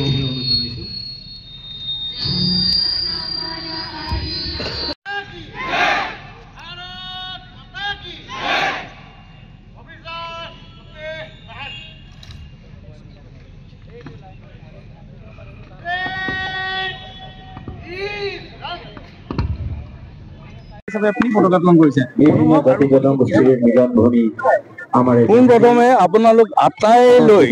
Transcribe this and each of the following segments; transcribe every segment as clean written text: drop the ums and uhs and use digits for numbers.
অভিনন্দন জানাইছো। পোনপ্ৰথমে আপোনালোক আটাইলৈ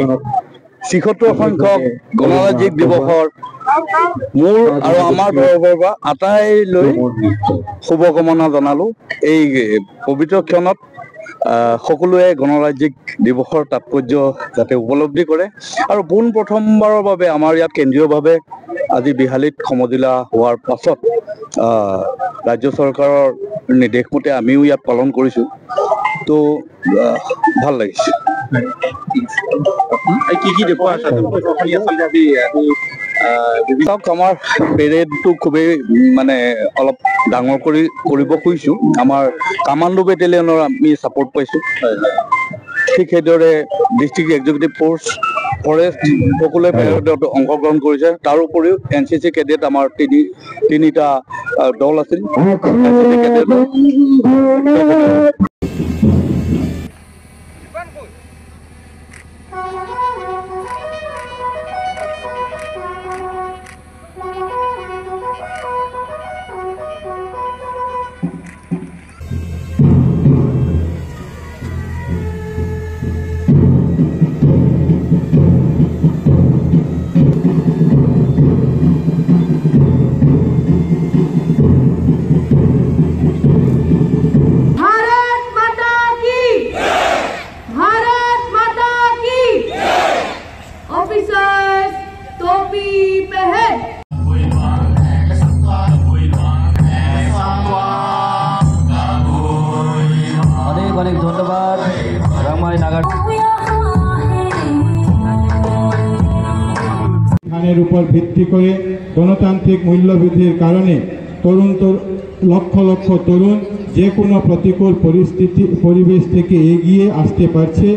৭৬ সংখ্যক গণৰাজ্যিক দিৱসৰ মোৰ আৰু আমাৰ তৰফৰ পৰা আটাইলৈ শুভকামনা জনালো। এই পবিত্ৰ ক্ষণত সকলোৱে গণৰাজ্যিক দিৱসৰ তাৎপৰ্য যাতে উপলব্ধি কৰে আৰু পোনপ্ৰথমবাৰৰ বাবে আমাৰ ইয়াত কেন্দ্ৰীয়ভাৱে আজি বিহালীত সমজিলা হোৱাৰ পাছত ৰাজ্য চৰকাৰৰ নিৰ্দেশ মতে আমিও ইয়াত পালন কৰিছোঁ। তো ভাল লাগিছে। আমাৰ পেৰেডটো খুবেই মানে অলপ ডাঙৰ কৰিব খুজিছোঁ। আমাৰ কামাণ্ডো বেটেলিয়নৰ আমি ছাপোৰ্ট পাইছোঁ। ঠিক সেইদৰে ডিষ্ট্ৰিক্ট এক্সিকিউটিভ ফ'ৰ্চ, ফৰেষ্ট সকলোৱে পেৰেডত অংশগ্ৰহণ কৰিছে। তাৰোপৰিও NCC কেডেট আমাৰ তিনিটা দল আছিল। অনেক ধন্যবাদ রামাই নাগার। ধানের উপর ভিত্তি করে গণতান্ত্রিক মূল্যবৃদ্ধির কারণে লক্ষ লক্ষ তরুণ যে কোনো প্রতিকূল পরিবেশ থেকে এগিয়ে আসতে পারছে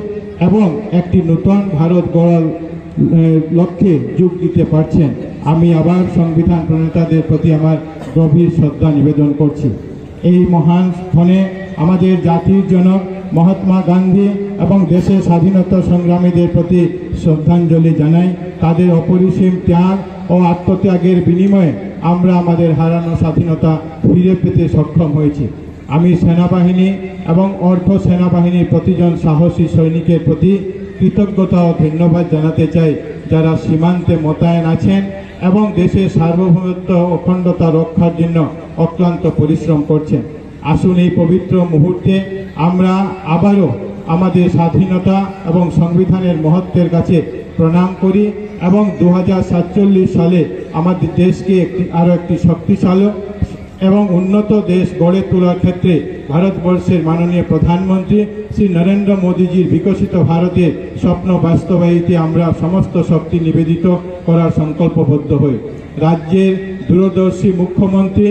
এবং একটি নতুন ভারত গড়ার লক্ষ্যে যোগ দিতে পারছেন। আমি আবার সংবিধান প্রণেতাদের প্রতি আমার গভীর শ্রদ্ধা নিবেদন করছি। এই মহান ক্ষণে আমাদের জাতির জনক মহাত্মা গান্ধী এবং দেশের স্বাধীনতা সংগ্রামীদের প্রতি শ্রদ্ধাঞ্জলি জানাই। তাদের অপরিসীম ত্যাগ ও আত্মত্যাগের বিনিময়ে আমরা আমাদের হারানো স্বাধীনতা ফিরে পেতে সক্ষম হয়েছি। আমি সেনাবাহিনী এবং অর্ধ সেনাবাহিনীর প্রতিজন সাহসী সৈনিকের প্রতি কৃতজ্ঞতা ও ধন্যবাদ জানাতে চাই, যারা সীমান্তে মোতায়েন আছেন এবং দেশের সার্বভৌমত্ব ও অখণ্ডতা রক্ষার জন্য অক্লান্ত পরিশ্রম করছেন। আসুন এই পবিত্র মুহূর্তে আমরা আবারও আমাদের স্বাধীনতা এবং সংবিধানের মহত্বের কাছে প্রণাম করি এবং 2047 সালে আমাদের দেশকে আরও একটি শক্তিশালী এবং উন্নত দেশ গড়ে তোলার ক্ষেত্রে ভারতবর্ষের মাননীয় প্রধানমন্ত্রী শ্রী নরেন্দ্র মোদীজির বিকশিত ভারতের স্বপ্ন বাস্তবায়িতে আমরা সমস্ত শক্তি নিবেদিত করার সংকল্পবদ্ধ হই। রাজ্যের দূরদর্শী মুখ্যমন্ত্রী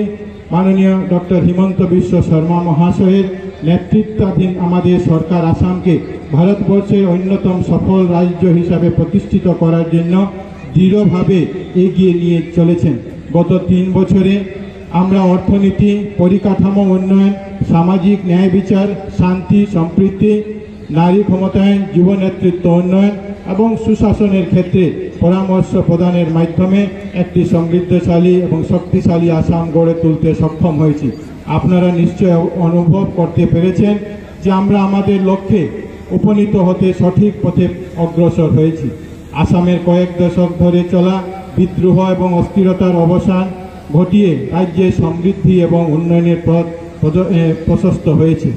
মাননীয় ডক্টর হিমন্ত বিশ্ব শর্মা মহাশয়ের নেতৃত্বাধীন আমাদের সরকার আসামকে ভারতবর্ষের অন্যতম সফল রাজ্য হিসাবে প্রতিষ্ঠিত করার জন্য দৃঢ়ভাবে এগিয়ে নিয়ে চলেছেন। গত 3 বছরে আমরা অর্থনীতি, পরিকাঠামো উন্নয়ন, সামাজিক ন্যায় বিচার, শান্তি সম্প্রীতি, নারী ক্ষমতায়ন, যুব নেতৃত্ব উন্নয়ন এবং সুশাসনের ক্ষেত্রে পরামর্শ প্রদানের মাধ্যমে একটি সমৃদ্ধশালী এবং শক্তিশালী আসাম গড়ে তুলতে সক্ষম হয়েছি। আপনারা নিশ্চয় অনুভব করতে পেরেছেন যে আমরা আমাদের লক্ষ্যে উপনীত হতে সঠিক পথে অগ্রসর হয়েছি। আসামের কয়েক দশক ধরে চলা বিদ্রোহ এবং অস্থিরতার অবসান ঘটিয়ে রাজ্যের সমৃদ্ধি এবং উন্নয়নের পথ প্রশস্ত হয়েছে।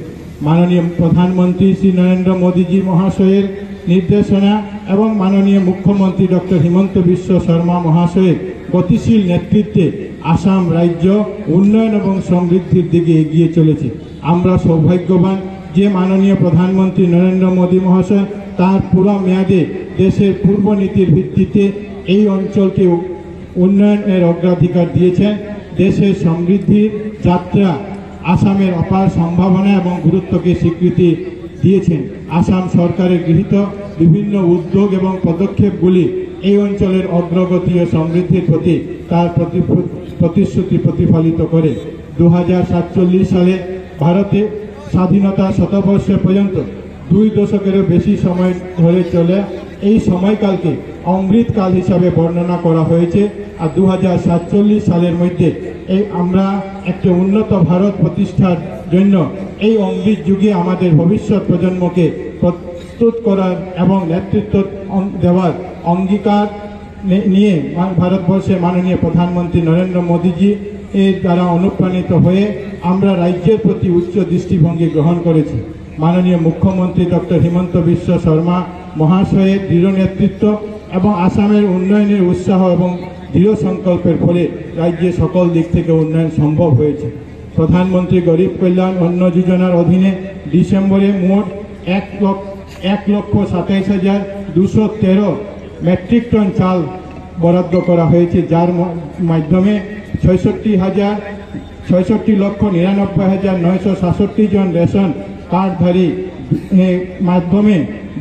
মাননীয় প্রধানমন্ত্রী শ্রী নরেন্দ্র মোদীজি মহাশয়ের নির্দেশনা এবং মাননীয় মুখ্যমন্ত্রী ডক্টর হিমন্ত বিশ্ব শর্মা মহাশয়ের গতিশীল নেতৃত্বে আসাম রাজ্য উন্নয়ন এবং সমৃদ্ধির দিকে এগিয়ে চলেছে। আমরা সৌভাগ্যবান যে মাননীয় প্রধানমন্ত্রী নরেন্দ্র মোদী মহাশয় তার পুরো মেয়াদে দেশের পূর্ব নীতির ভিত্তিতে এই অঞ্চলকে উন্নয়নের অগ্রাধিকার দিয়েছেন। দেশের সমৃদ্ধির যাত্রা আসামের অপার সম্ভাবনা এবং গুরুত্বকে স্বীকৃতি দিয়েছেন। আসাম সরকারের গৃহীত বিভিন্ন উদ্যোগ এবং পদক্ষেপগুলি এই অঞ্চলের অগ্রগতি ও সমৃদ্ধির প্রতি তার প্রতিশ্রুতি প্রতিফলিত করে। 2047 সালে ভারতে স্বাধীনতা শতবর্ষ পর্যন্ত 2 দশকেরও বেশি সময় ধরে চলে এই সময়কালকে অমৃতকাল হিসাবে বর্ণনা করা হয়েছে। আর 2047 সালের মধ্যে আমরা একটি উন্নত ভারত প্রতিষ্ঠার জন্য এই অমৃত যুগে আমাদের ভবিষ্যৎ প্রজন্মকে প্রস্তুত করার এবং নেতৃত্ব দেওয়ার অঙ্গীকার নিয়ে ভারতবর্ষের মাননীয় প্রধানমন্ত্রী নরেন্দ্র মোদীজি এর দ্বারা অনুপ্রাণিত হয়ে আমরা রাজ্যের প্রতি উচ্চ দৃষ্টিভঙ্গি গ্রহণ করেছি। মাননীয় মুখ্যমন্ত্রী ডক্টর হিমন্ত বিশ্ব শর্মা মহাশয়ের দৃঢ় নেতৃত্ব এবং আসামের উন্নয়নের উৎসাহ এবং দৃঢ় সংকল্পের ফলে রাজ্যে সকল দিক থেকে উন্নয়ন সম্ভব হয়েছে। প্রধানমন্ত্রী গরিব কল্যাণ অন্ন যোজনার অধীনে ডিসেম্বরে মোট 1,27,213 মেট্রিক টন চাল বরাদ্দ করা হয়েছে, যার মাধ্যমে 66,99,967 জন রেশন কার্ডধারী মাধ্যমে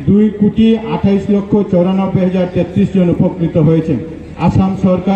2,28,94,033 জন উপকৃত হয়েছেন। আসাম সরকার